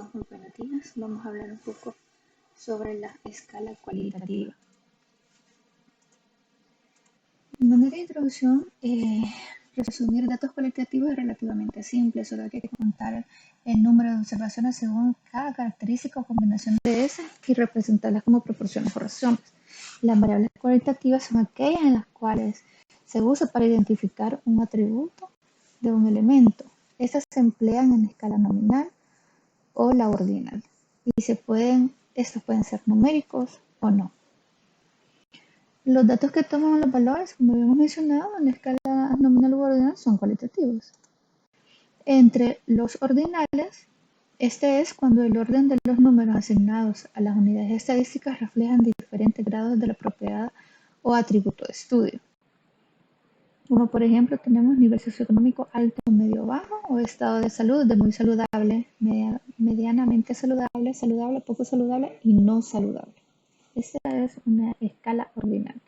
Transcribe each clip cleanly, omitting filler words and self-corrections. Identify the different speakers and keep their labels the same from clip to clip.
Speaker 1: todos, muy buenos días. Vamos a hablar un poco sobre la escala cualitativa. De manera de introducción, resumir datos cualitativos es relativamente simple, solo hay que contar el número de observaciones según cada característica o combinación de esas y representarlas como proporciones o razones. Las variables cualitativas son aquellas en las cuales se usa para identificar un atributo de un elemento. Estas se emplean en escala nominal o la ordinal y estos pueden ser numéricos o no. Los datos que toman los valores, como habíamos mencionado, en la escala nominal u ordinal son cualitativos. Entre los ordinales, este es cuando el orden de los números asignados a las unidades estadísticas reflejan diferentes grados de la propiedad o atributo de estudio. Como por ejemplo tenemos nivel socioeconómico alto, medio, bajo o estado de salud de muy saludable, medianamente saludable, saludable, poco saludable y no saludable. Esta es una escala ordinal.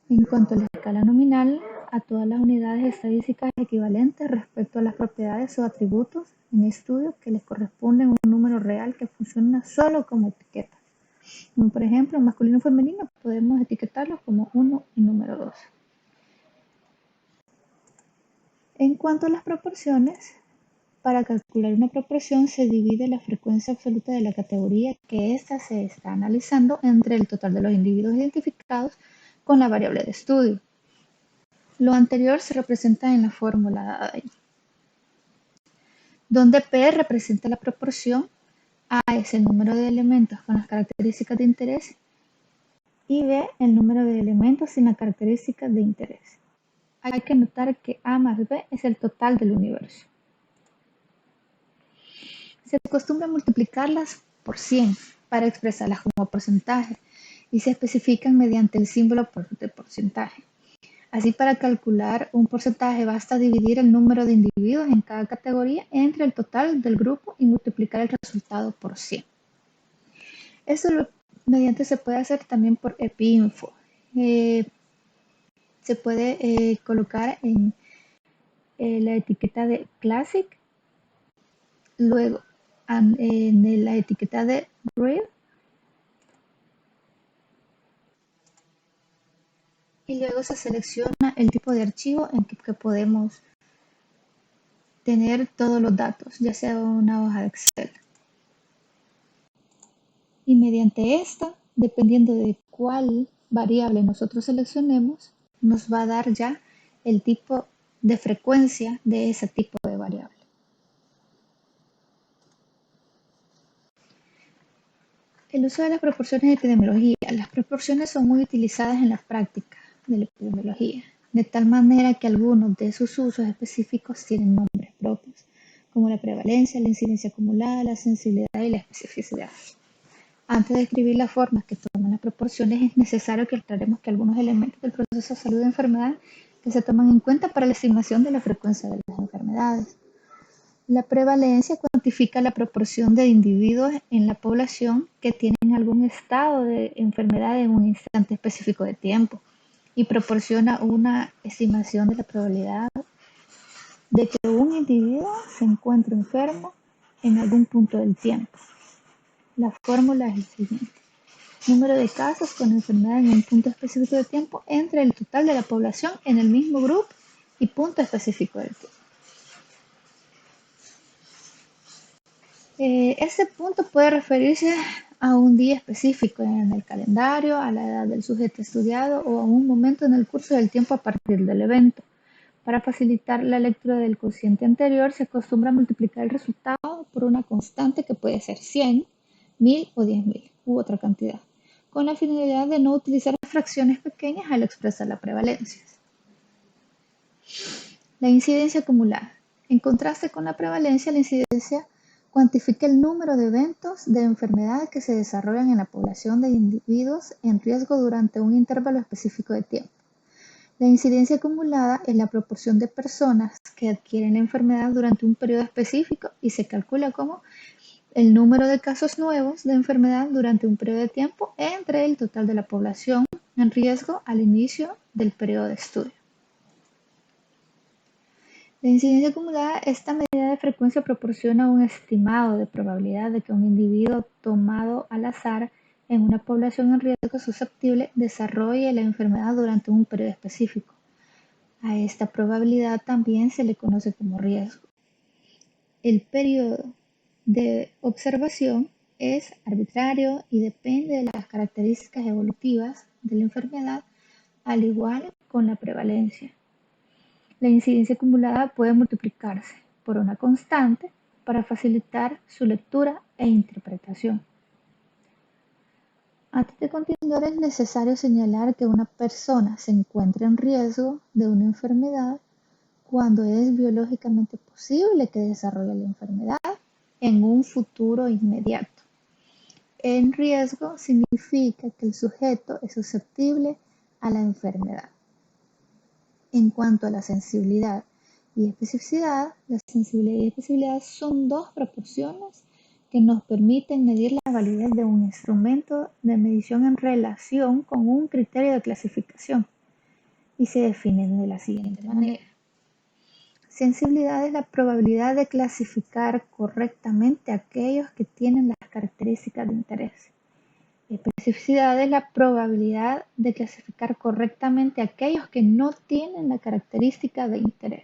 Speaker 1: En cuanto a la escala nominal, a todas las unidades estadísticas equivalentes respecto a las propiedades o atributos en estudio que les corresponde un número real que funciona solo como etiqueta. Como por ejemplo, masculino y femenino podemos etiquetarlos como 1 y número 2. En cuanto a las proporciones, para calcular una proporción se divide la frecuencia absoluta de la categoría que ésta se está analizando entre el total de los individuos identificados con la variable de estudio. Lo anterior se representa en la fórmula dada ahí, donde P representa la proporción, A es el número de elementos con las características de interés y B el número de elementos sin las características de interés. Hay que notar que A más B es el total del universo. Se acostumbra multiplicarlas por 100 para expresarlas como porcentaje y se especifican mediante el símbolo de porcentaje. Así, para calcular un porcentaje basta dividir el número de individuos en cada categoría entre el total del grupo y multiplicar el resultado por 100. Esto se puede hacer también por epinfo. Se puede colocar en la etiqueta de Classic, luego en la etiqueta de Real y luego se selecciona el tipo de archivo en que podemos tener todos los datos, ya sea una hoja de Excel. Y mediante esta, dependiendo de cuál variable nosotros seleccionemos, nos va a dar ya el tipo de frecuencia de ese tipo de variable. El uso de las proporciones en epidemiología. Las proporciones son muy utilizadas en la práctica de la epidemiología, de tal manera que algunos de sus usos específicos tienen nombres propios, como la prevalencia, la incidencia acumulada, la sensibilidad y la especificidad. Antes de describir las formas que toman las proporciones, es necesario que aclaremos que algunos elementos del proceso de salud y enfermedad que se toman en cuenta para la estimación de la frecuencia de las enfermedades. La prevalencia cuantifica la proporción de individuos en la población que tienen algún estado de enfermedad en un instante específico de tiempo y proporciona una estimación de la probabilidad de que un individuo se encuentre enfermo en algún punto del tiempo. La fórmula es el siguiente: número de casos con enfermedad en un punto específico de tiempo entre el total de la población en el mismo grupo y punto específico del tiempo. Este punto puede referirse a un día específico en el calendario, a la edad del sujeto estudiado o a un momento en el curso del tiempo a partir del evento. Para facilitar la lectura del cociente anterior, se acostumbra a multiplicar el resultado por una constante que puede ser 100, 1000 o 10.000 u otra cantidad, con la finalidad de no utilizar fracciones pequeñas al expresar la prevalencia. La incidencia acumulada. En contraste con la prevalencia, la incidencia cuantifica el número de eventos de enfermedad que se desarrollan en la población de individuos en riesgo durante un intervalo específico de tiempo. La incidencia acumulada es la proporción de personas que adquieren la enfermedad durante un periodo específico y se calcula como el número de casos nuevos de enfermedad durante un periodo de tiempo entre el total de la población en riesgo al inicio del periodo de estudio. La incidencia acumulada, esta medida de frecuencia proporciona un estimado de probabilidad de que un individuo tomado al azar en una población en riesgo susceptible desarrolle la enfermedad durante un periodo específico. A esta probabilidad también se le conoce como riesgo. El periodo de observación es arbitrario y depende de las características evolutivas de la enfermedad, al igual con la prevalencia. La incidencia acumulada puede multiplicarse por una constante para facilitar su lectura e interpretación. Antes de continuar, es necesario señalar que una persona se encuentra en riesgo de una enfermedad cuando es biológicamente posible que desarrolle la enfermedad en un futuro inmediato. En riesgo significa que el sujeto es susceptible a la enfermedad. En cuanto a la sensibilidad y especificidad, la sensibilidad y especificidad son dos proporciones que nos permiten medir la validez de un instrumento de medición en relación con un criterio de clasificación y se definen de la siguiente manera. Sensibilidad es la probabilidad de clasificar correctamente aquellos que tienen las características de interés. Especificidad es la probabilidad de clasificar correctamente aquellos que no tienen la característica de interés.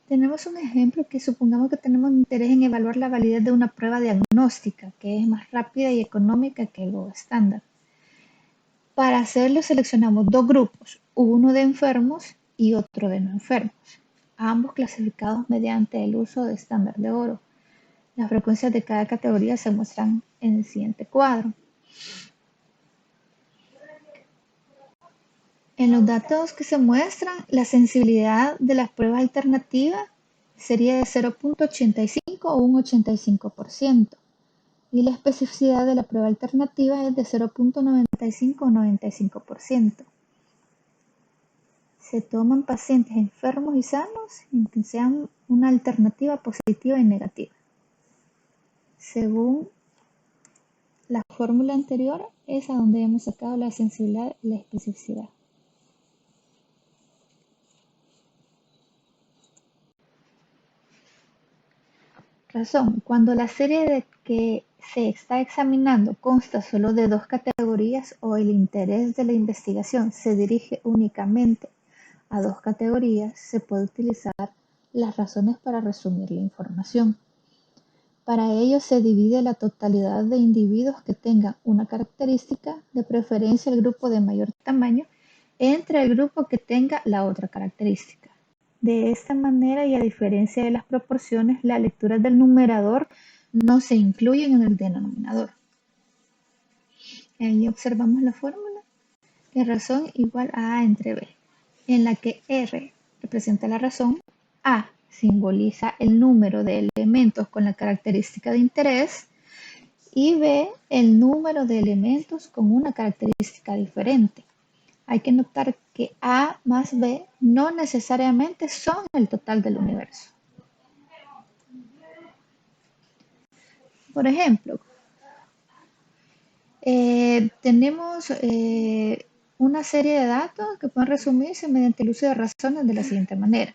Speaker 1: Tenemos un ejemplo que supongamos que tenemos interés en evaluar la validez de una prueba diagnóstica, que es más rápida y económica que el gold estándar. Para hacerlo seleccionamos dos grupos, uno de enfermos y otro de no enfermos, ambos clasificados mediante el uso de estándar de oro. Las frecuencias de cada categoría se muestran en el siguiente cuadro. En los datos que se muestran, la sensibilidad de las pruebas alternativas sería de 0.85 o un 85%, y la especificidad de la prueba alternativa es de 0.95 o 95%. Se toman pacientes enfermos y sanos en que sean una alternativa positiva y negativa. Según la fórmula anterior, es a donde hemos sacado la sensibilidad y la especificidad. Razón: cuando la serie de que se está examinando consta solo de dos categorías o el interés de la investigación se dirige únicamente a dos categorías, se puede utilizar las razones para resumir la información. Para ello se divide la totalidad de individuos que tengan una característica, de preferencia el grupo de mayor tamaño, entre el grupo que tenga la otra característica. De esta manera, y a diferencia de las proporciones, las lecturas del numerador no se incluyen en el denominador. Ahí observamos la fórmula de razón igual a A entre B, en la que R representa la razón, A simboliza el número de elementos con la característica de interés y B el número de elementos con una característica diferente. Hay que notar que A más B no necesariamente son el total del universo. Por ejemplo, tenemos una serie de datos que pueden resumirse mediante el uso de razones de la siguiente manera.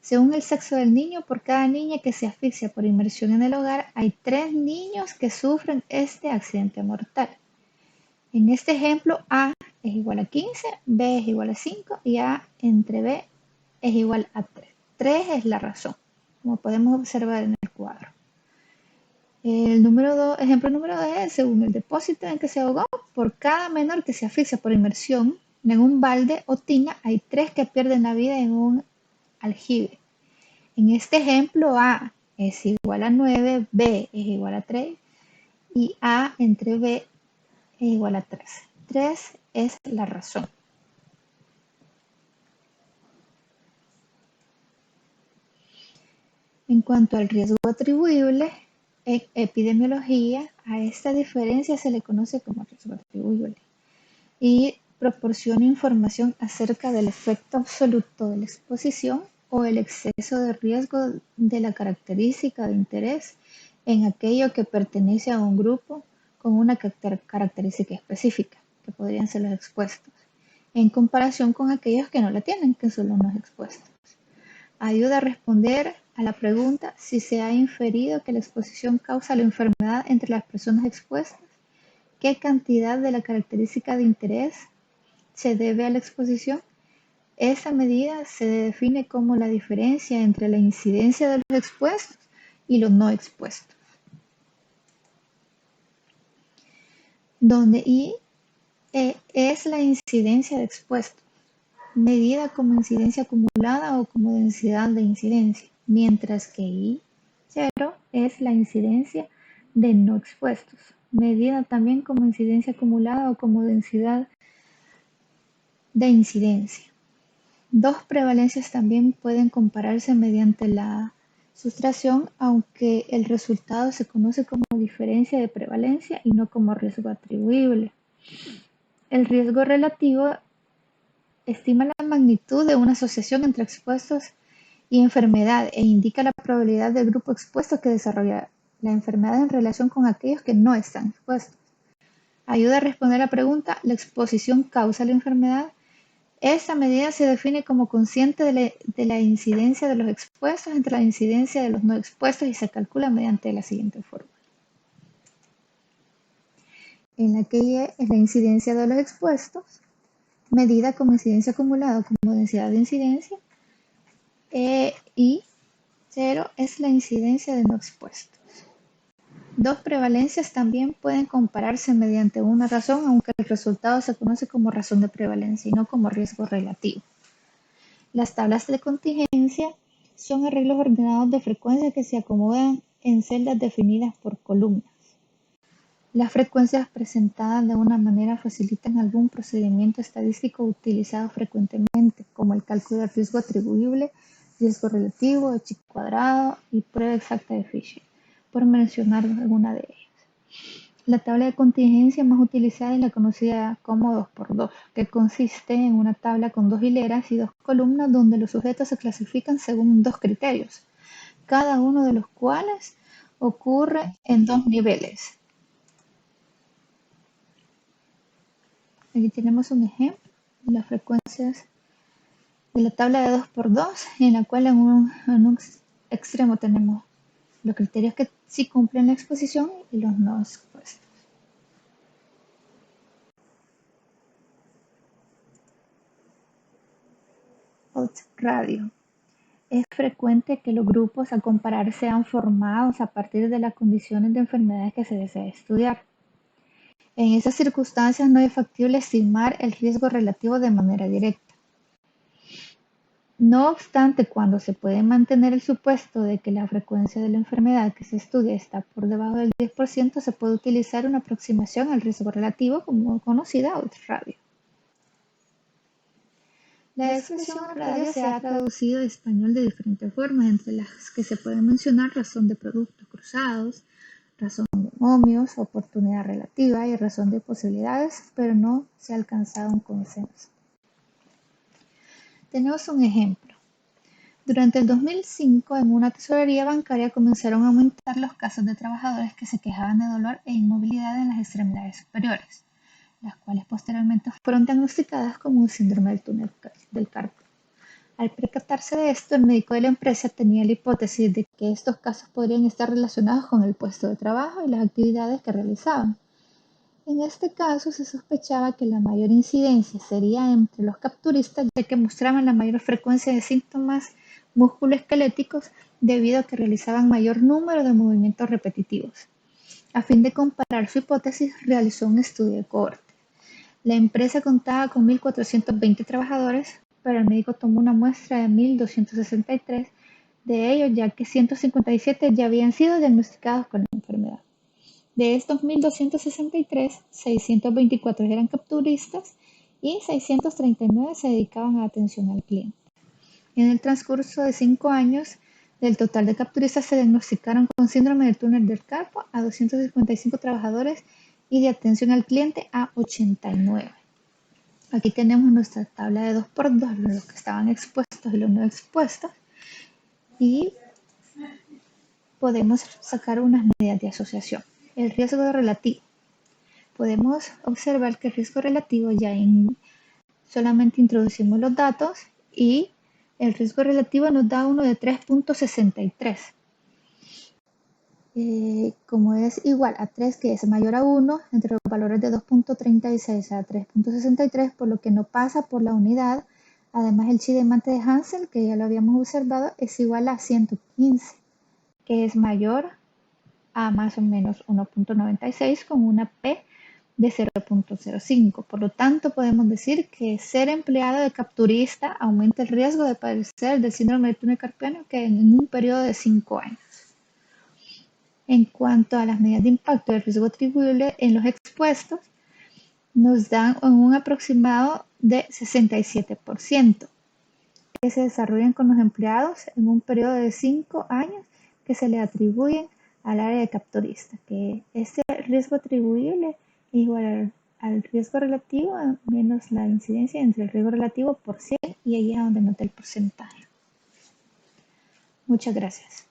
Speaker 1: Según el sexo del niño, por cada niña que se asfixia por inmersión en el hogar, hay 3 niños que sufren este accidente mortal. En este ejemplo, A es igual a 15, B es igual a 5 y A entre B es igual a 3. 3 es la razón, como podemos observar en el cuadro. El ejemplo número 2 es: según el depósito en que se ahogó, por cada menor que se asfixia por inmersión en un balde o tina, hay 3 que pierden la vida en un aljibe. En este ejemplo, A es igual a 9, B es igual a 3 y A entre B es igual a 3. 3 es la razón. En cuanto al riesgo atribuible, en epidemiología, a esta diferencia se le conoce como riesgo atribuible y proporciona información acerca del efecto absoluto de la exposición o el exceso de riesgo de la característica de interés en aquello que pertenece a un grupo con una característica específica. que podrían ser los expuestos, en comparación con aquellos que no la tienen, que son los no expuestos. Ayuda a responder a la pregunta si se ha inferido que la exposición causa la enfermedad entre las personas expuestas, qué cantidad de la característica de interés se debe a la exposición. Esa medida se define como la diferencia entre la incidencia de los expuestos y los no expuestos, donde I es la incidencia de expuestos, medida como incidencia acumulada o como densidad de incidencia, mientras que I0 es la incidencia de no expuestos, medida también como incidencia acumulada o como densidad de incidencia. Dos prevalencias también pueden compararse mediante la sustracción, aunque el resultado se conoce como diferencia de prevalencia y no como riesgo atribuible. El riesgo relativo estima la magnitud de una asociación entre expuestos y enfermedad e indica la probabilidad del grupo expuesto que desarrolla la enfermedad en relación con aquellos que no están expuestos. Ayuda a responder la pregunta, ¿la exposición causa la enfermedad? Esta medida se define como consciente de la incidencia de los expuestos entre la incidencia de los no expuestos y se calcula mediante la siguiente fórmula, en la que Y es la incidencia de los expuestos, medida como incidencia acumulada como densidad de incidencia, y 0 es la incidencia de no expuestos. Dos prevalencias también pueden compararse mediante una razón, aunque el resultado se conoce como razón de prevalencia y no como riesgo relativo. Las tablas de contingencia son arreglos ordenados de frecuencia que se acomodan en celdas definidas por columnas. Las frecuencias presentadas de una manera facilitan algún procedimiento estadístico utilizado frecuentemente, como el cálculo del riesgo atribuible, riesgo relativo, Chi cuadrado y prueba exacta de Fisher, por mencionar alguna de ellas. La tabla de contingencia más utilizada es la conocida como 2×2, que consiste en una tabla con dos hileras y dos columnas donde los sujetos se clasifican según dos criterios, cada uno de los cuales ocurre en dos niveles. Aquí tenemos un ejemplo de las frecuencias de la tabla de 2×2, en la cual en un extremo tenemos los criterios que sí cumplen la exposición y los no expuestos. Odds radio. Es frecuente que los grupos a comparar sean formados a partir de las condiciones de enfermedades que se desea estudiar. En esas circunstancias no es factible estimar el riesgo relativo de manera directa. No obstante, cuando se puede mantener el supuesto de que la frecuencia de la enfermedad que se estudia está por debajo del 10%, se puede utilizar una aproximación al riesgo relativo como conocida odds radio. La expresión radio se ha traducido de español de diferentes formas, entre las que se pueden mencionar razón de productos cruzados, razón de momios, oportunidad relativa y razón de posibilidades, pero no se ha alcanzado un consenso. Tenemos un ejemplo. Durante el 2005, en una tesorería bancaria comenzaron a aumentar los casos de trabajadores que se quejaban de dolor e inmovilidad en las extremidades superiores, las cuales posteriormente fueron diagnosticadas como un síndrome del túnel del carpo. Al percatarse de esto, el médico de la empresa tenía la hipótesis de que estos casos podrían estar relacionados con el puesto de trabajo y las actividades que realizaban. En este caso, se sospechaba que la mayor incidencia sería entre los capturistas, ya que mostraban la mayor frecuencia de síntomas musculoesqueléticos debido a que realizaban mayor número de movimientos repetitivos. A fin de comparar su hipótesis, realizó un estudio de cohorte. La empresa contaba con 1.420 trabajadores, pero el médico tomó una muestra de 1.263 de ellos, ya que 157 ya habían sido diagnosticados con la enfermedad. De estos 1.263, 624 eran capturistas y 639 se dedicaban a atención al cliente. En el transcurso de 5 años, del total de capturistas se diagnosticaron con síndrome del túnel del carpo a 255 trabajadores y de atención al cliente a 89. Aquí tenemos nuestra tabla de 2×2, los que estaban expuestos y los no expuestos, y podemos sacar unas medidas de asociación. El riesgo relativo. podemos observar que el riesgo relativo solamente introducimos los datos y el riesgo relativo nos da uno de 3.63. Como es igual a 3, que es mayor a 1, entre los valores de 2.36 a 3.63, por lo que no pasa por la unidad. Además, el chi de mate de Hansel, que ya lo habíamos observado, es igual a 115, que es mayor a más o menos 1.96 con una P de 0.05. Por lo tanto, podemos decir que ser empleado de capturista aumenta el riesgo de padecer del síndrome del túnel carpiano que en un periodo de 5 años. En cuanto a las medidas de impacto del riesgo atribuible en los expuestos, nos dan un aproximado de 67%, que se desarrollan con los empleados en un periodo de 5 años que se le atribuyen al área de capturista, que este riesgo atribuible es igual al riesgo relativo menos la incidencia entre el riesgo relativo por 100, y ahí es donde nota el porcentaje. Muchas gracias.